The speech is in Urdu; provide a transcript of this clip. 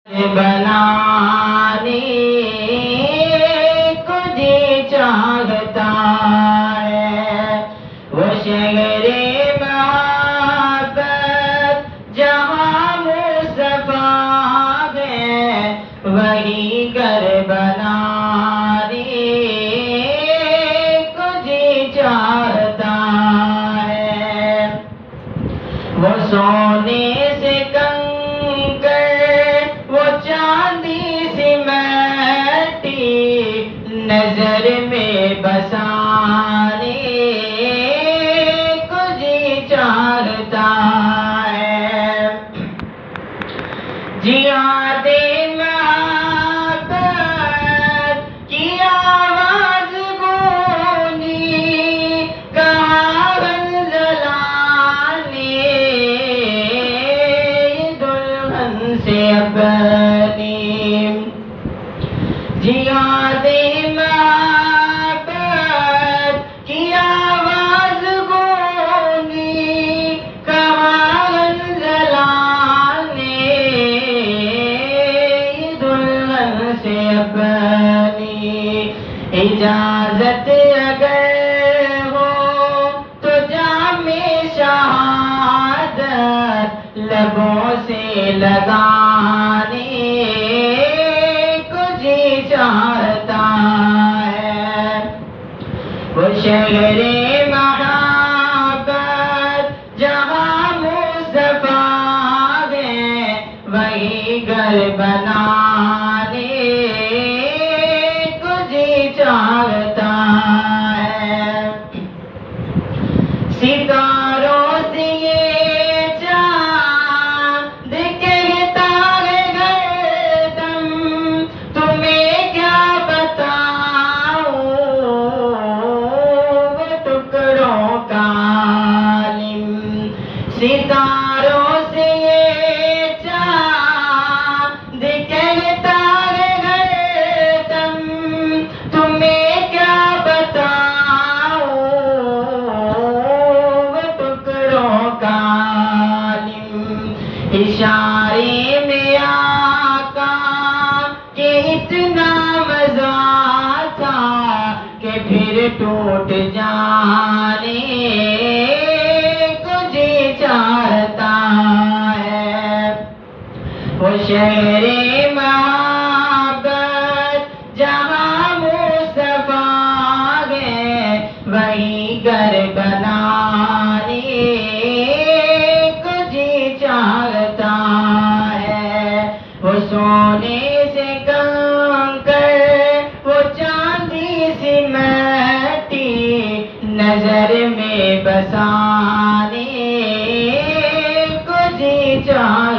بنانے کو جی چاہتا ہے، وہ شہر محبت جہاں مصطفیٰ ہے، وہی گھر بنانے کو جی چاہتا ہے، وہ سونے سے نظر میں بسانے کو جی چاہتا ہے، جہاد محبت کی آواز گونی، کہاں حنظلہ نے دلہن سے اپنی، جہاد محبت کی آواز گونی، کہاں حنظلہ نے دلہن سے اپنی، اجازت اگر ہو تو جام شہادت لبوں سے لگانے چاہتا ہے، وہ شہر محبت جہاں مصطفیٰ ہے، وہی گھر بنانے کو جی چاہتا ہے، ستاروں سے یہ چاند کہتا ہے ہردم، تمہیں ستاروں سے یہ چاند کہتا ہے ہردم، تمہیں کیا بتاؤں وہ ٹکڑوں کا عالم، اشارے میں آقا کہ اتنا مزہ تھا کہ پھر ٹوٹ جانے چاہتا ہے، وہ شہر محبت جہاں مصطفیٰ ہے، وہی گھر بنانے کو جی چاہتا ہے، وہ سونے سے کنکر وہ چاندی سی مٹی نظر میں بسانے چاہتا